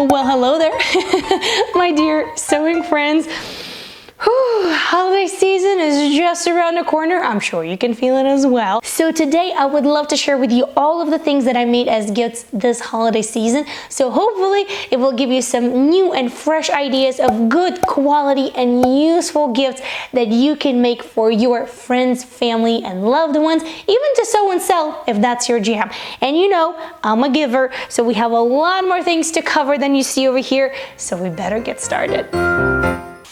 Well, hello there, my dear sewing friends. Whew, holiday season is just around the corner. I'm sure you can feel it as well. So today I would love to share with you all of the things that I made as gifts this holiday season. So hopefully it will give you some new and fresh ideas of good quality and useful gifts that you can make for your friends, family, and loved ones, even to sew and sell if that's your jam. And you know, I'm a giver, so we have a lot more things to cover than you see over here. So we better get started.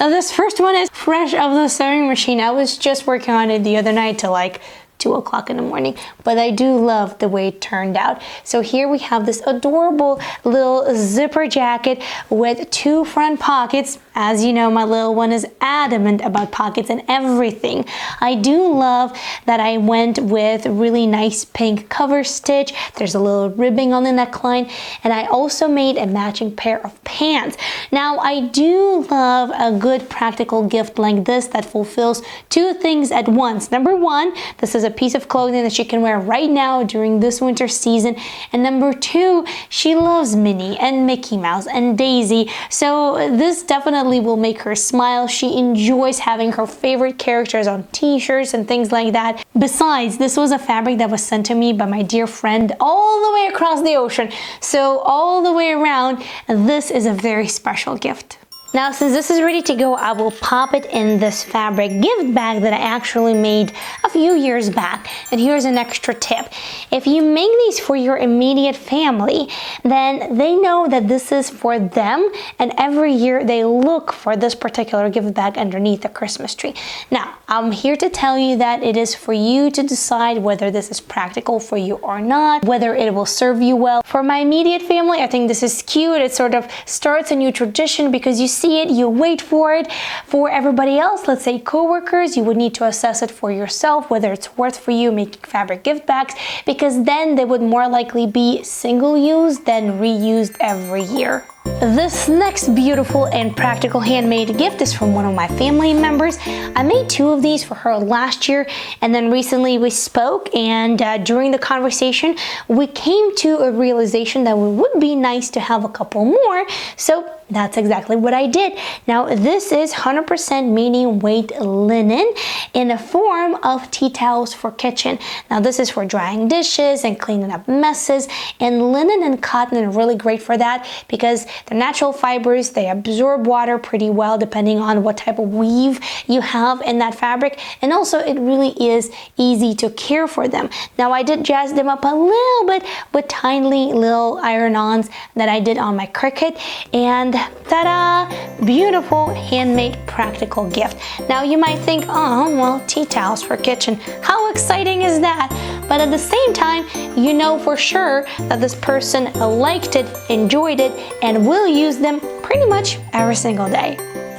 Now this first one is fresh off the sewing machine. I was just working on it the other night till like 2 o'clock in the morning, but I do love the way it turned out. So here we have this adorable little zipper jacket with 2 front pockets. As you know, my little one is adamant about pockets and everything. I do love that I went with really nice pink cover stitch. There's a little ribbing on the neckline, and I also made a matching pair of pants. Now I do love a good practical gift like this that fulfills 2 things at once. Number 1, this is a piece of clothing that she can wear right now during this winter season. And number 2, she loves Minnie and Mickey Mouse and Daisy. So this definitely will make her smile. She enjoys having her favorite characters on t-shirts and things like that. Besides, this was a fabric that was sent to me by my dear friend all the way across the ocean. So all the way around, this is a very special gift. Now, since this is ready to go, I will pop it in this fabric gift bag that I actually made a few years back. And here's an extra tip. If you make these for your immediate family, then they know that this is for them, and every year they look for this particular gift bag underneath the Christmas tree. Now, I'm here to tell you that it is for you to decide whether this is practical for you or not, whether it will serve you well. For my immediate family, I think this is cute. It sort of starts a new tradition because you see it, you wait for it. For everybody else, let's say coworkers, you would need to assess it for yourself, whether it's worth for you making fabric gift bags, because then they would more likely be single use than reused every year. This next beautiful and practical handmade gift is from one of my family members. I made 2 of these for her last year, and then recently we spoke, and during the conversation we came to a realization that it would be nice to have a couple more, so that's exactly what I did. Now this is 100% medium weight linen in the form of tea towels for kitchen. Now this is for drying dishes and cleaning up messes, and linen and cotton are really great for that because they're natural fibers. They absorb water pretty well depending on what type of weave you have in that fabric, and also it really is easy to care for them. Now I did jazz them up a little bit with tiny little iron-ons that I did on my Cricut, and ta-da! Beautiful handmade practical gift. Now you might think, oh well, tea towels for kitchen, how exciting is that? But at the same time, you know for sure that this person liked it, enjoyed it, and will use them pretty much every single day.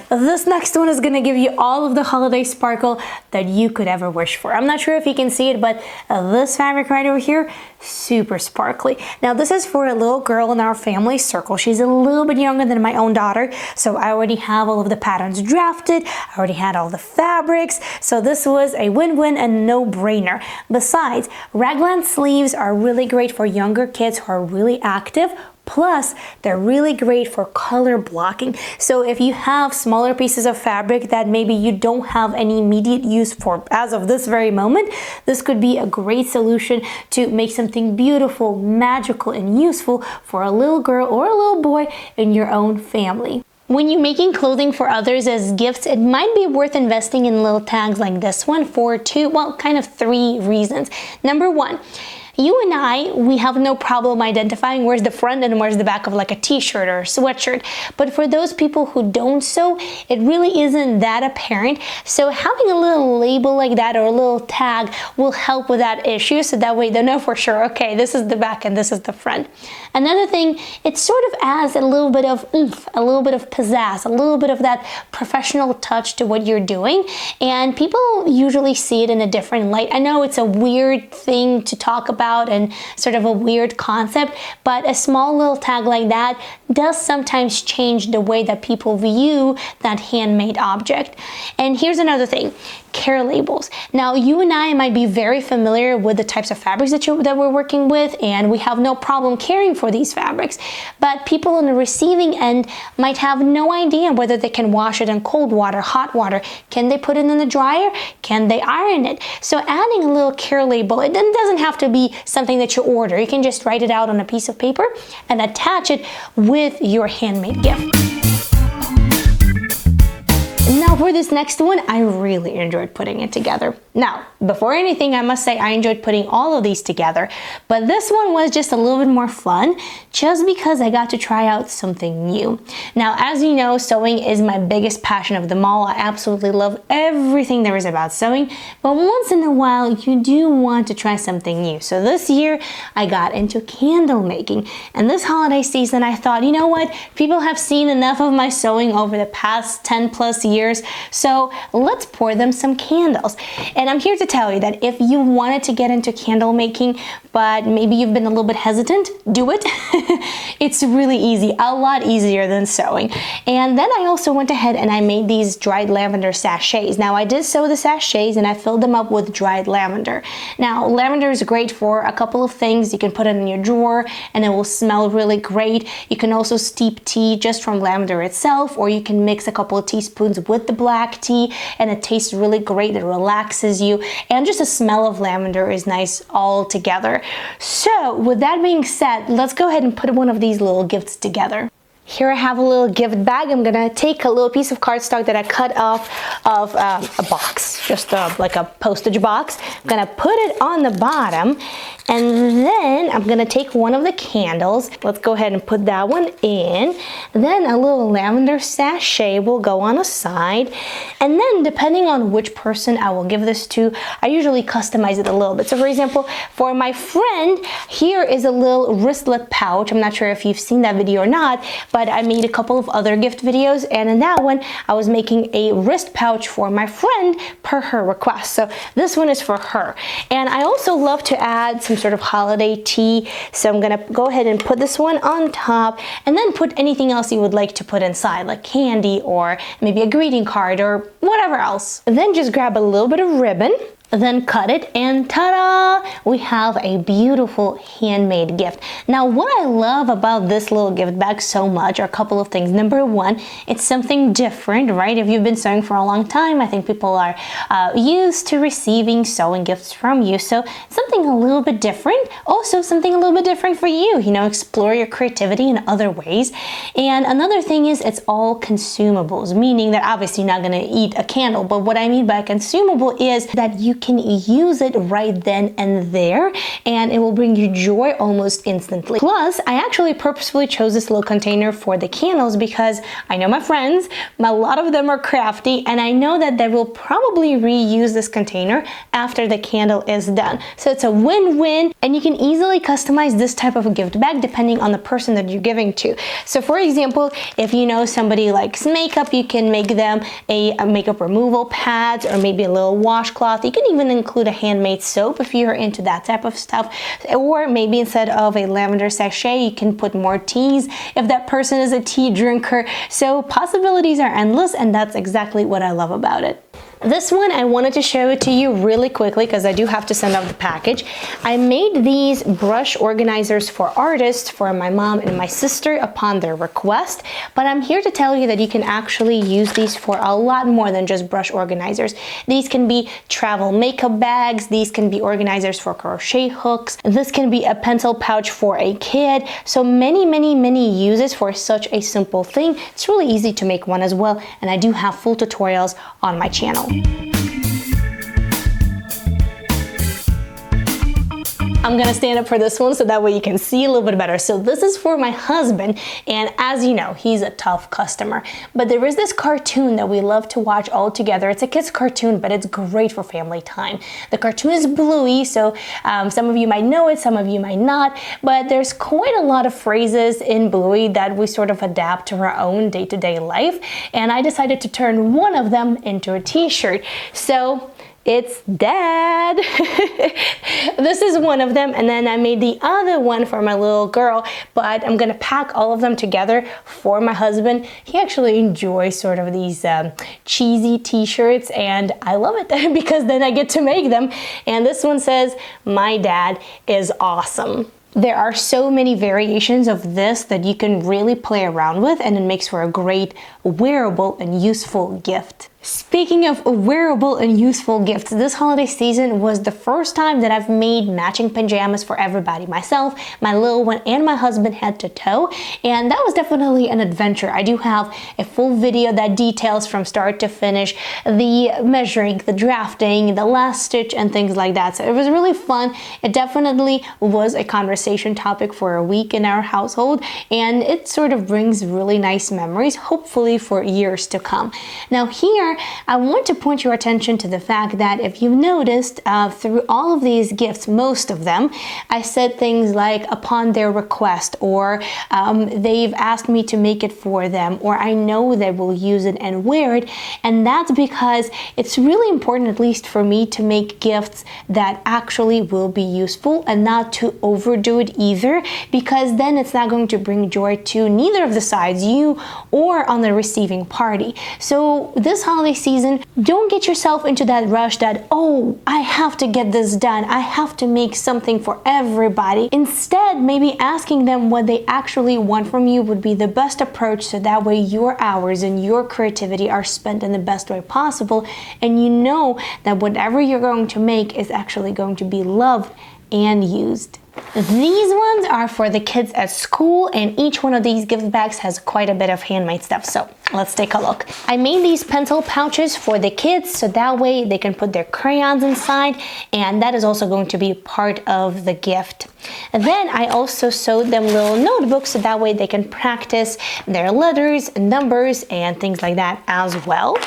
This next one is gonna give you all of the holiday sparkle that you could ever wish for. I'm not sure if you can see it, but this fabric right over here, super sparkly. Now this is for a little girl in our family circle. She's a little bit younger than my own daughter, so I already have all of the patterns drafted. I already had all the fabrics, so this was a win-win and no-brainer. Besides, raglan sleeves are really great for younger kids who are really active. Plus, they're really great for color blocking. So if you have smaller pieces of fabric that maybe you don't have any immediate use for as of this very moment, this could be a great solution to make something beautiful, magical, and useful for a little girl or a little boy in your own family. When you're making clothing for others as gifts, it might be worth investing in little tags like this one for 3 reasons. Number 1, you and I, we have no problem identifying where's the front and where's the back of like a t-shirt or a sweatshirt. But for those people who don't sew, it really isn't that apparent. So having a little label like that or a little tag will help with that issue. So that way they know for sure, okay, this is the back and this is the front. Another thing, it sort of adds a little bit of oomph, a little bit of pizzazz, a little bit of that professional touch to what you're doing. And people usually see it in a different light. I know it's a weird thing to talk about and sort of a weird concept, but a small little tag like that does sometimes change the way that people view that handmade object. And here's another thing, care labels. Now, you and I might be very familiar with the types of fabrics that we're working with, and we have no problem caring for these fabrics. But people on the receiving end might have no idea whether they can wash it in cold water, hot water. Can they put it in the dryer? Can they iron it? So adding a little care label, it doesn't have to be something that you order. You can just write it out on a piece of paper and attach it with your handmade gift. Now for this next one, I really enjoyed putting it together. Now, before anything, I must say I enjoyed putting all of these together, but this one was just a little bit more fun just because I got to try out something new. Now, as you know, sewing is my biggest passion of them all. I absolutely love everything there is about sewing, but once in a while, you do want to try something new. So this year, I got into candle making, and this holiday season, I thought, you know what? People have seen enough of my sewing over the past 10 plus years, so let's pour them some candles. And I'm here to tell you that if you wanted to get into candle making, but maybe you've been a little bit hesitant, do it. It's really easy, a lot easier than sewing. And then I also went ahead and I made these dried lavender sachets. Now I did sew the sachets and I filled them up with dried lavender. Now lavender is great for a couple of things. You can put it in your drawer and it will smell really great. You can also steep tea just from lavender itself, or you can mix a couple of teaspoons with the black tea and it tastes really great. It relaxes you, and just the smell of lavender is nice all together. So with that being said, let's go ahead and put one of these little gifts together. Here I have a little gift bag. I'm gonna take a little piece of cardstock that I cut off of a box, just like a postage box. I'm gonna put it on the bottom, and then I'm gonna take one of the candles. Let's go ahead and put that one in. Then a little lavender sachet will go on a side. And then depending on which person I will give this to, I usually customize it a little bit. So for example, for my friend, here is a little wristlet pouch. I'm not sure if you've seen that video or not, but I made a couple of other gift videos, and in that one I was making a wrist pouch for my friend per her request. So this one is for her. And I also love to add some sort of holiday tea, so I'm gonna go ahead and put this one on top and then put anything else you would like to put inside, like candy or maybe a greeting card or whatever else. And then just grab a little bit of ribbon, then cut it, and ta-da! We have a beautiful handmade gift. Now, what I love about this little gift bag so much are a couple of things. Number one, it's something different, right? If you've been sewing for a long time, I think people are used to receiving sewing gifts from you. So something a little bit different. Also, something a little bit different for you. You know, explore your creativity in other ways. And another thing is it's all consumables, meaning that obviously you're not gonna eat a candle, but what I mean by consumable is that you can use it right then and there, and it will bring you joy almost instantly. Plus, I actually purposefully chose this little container for the candles because I know my friends, a lot of them are crafty, and I know that they will probably reuse this container after the candle is done. So it's a win-win, and you can easily customize this type of a gift bag depending on the person that you're giving to. So for example, if you know somebody likes makeup, you can make them a makeup removal pads or maybe a little washcloth. You can even include a handmade soap if you're into that type of stuff, or maybe instead of a lavender sachet you can put more teas if that person is a tea drinker. So possibilities are endless, and that's exactly what I love about it. This one I wanted to show it to you really quickly because I do have to send out the package. I made these brush organizers for artists for my mom and my sister upon their request, but I'm here to tell you that you can actually use these for a lot more than just brush organizers. These can be travel makeup bags, these can be organizers for crochet hooks, this can be a pencil pouch for a kid. So many uses for such a simple thing. It's really easy to make one as well, and I do have full tutorials on my channel. I'm gonna stand up for this one so that way you can see a little bit better. So this is for my husband, and as you know, he's a tough customer. But there is this cartoon that we love to watch all together. It's a kid's cartoon, but it's great for family time. The cartoon is Bluey, so some of you might know it, some of you might not, but there's quite a lot of phrases in Bluey that we sort of adapt to our own day-to-day life, and I decided to turn one of them into a t-shirt. So it's Dad. This is one of them, and then I made the other one for my little girl, but I'm gonna pack all of them together for my husband. He actually enjoys sort of these cheesy t-shirts, and I love it because then I get to make them. And this one says, "My dad is awesome." There are so many variations of this that you can really play around with, and it makes for a great wearable and useful gift. Speaking of wearable and useful gifts, this holiday season was the first time that I've made matching pajamas for everybody. Myself, my little one, and my husband head to toe, and that was definitely an adventure. I do have a full video that details from start to finish the measuring, the drafting, the last stitch, and things like that. So it was really fun. It definitely was a conversation topic for a week in our household, and it sort of brings really nice memories, hopefully for years to come. Now here, I want to point your attention to the fact that if you've noticed through all of these gifts, most of them, I said things like upon their request, or they've asked me to make it for them, or I know they will use it and wear it. And that's because it's really important, at least for me, to make gifts that actually will be useful and not to overdo it either, because then it's not going to bring joy to neither of the sides, you or on the receiving party. So this holiday season, don't get yourself into that rush that, oh, I have to get this done, I have to make something for everybody. Instead, maybe asking them what they actually want from you would be the best approach, so that way your hours and your creativity are spent in the best way possible, and you know that whatever you're going to make is actually going to be loved and used. These ones are for the kids at school, and each one of these gift bags has quite a bit of handmade stuff, so let's take a look. I made these pencil pouches for the kids, so that way they can put their crayons inside, and that is also going to be part of the gift. And then I also sewed them little notebooks, so that way they can practice their letters and numbers and things like that as well.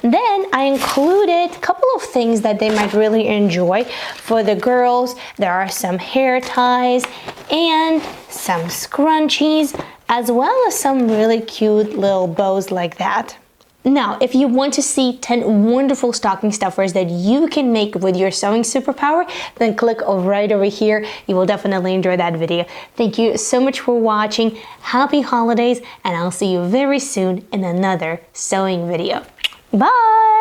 Then I included a couple of things that they might really enjoy. For the girls, there are some hair ties and some scrunchies, as well as some really cute little bows like that. Now, if you want to see 10 wonderful stocking stuffers that you can make with your sewing superpower, then click right over here. You will definitely enjoy that video. Thank you so much for watching. Happy holidays, and I'll see you very soon in another sewing video. Bye!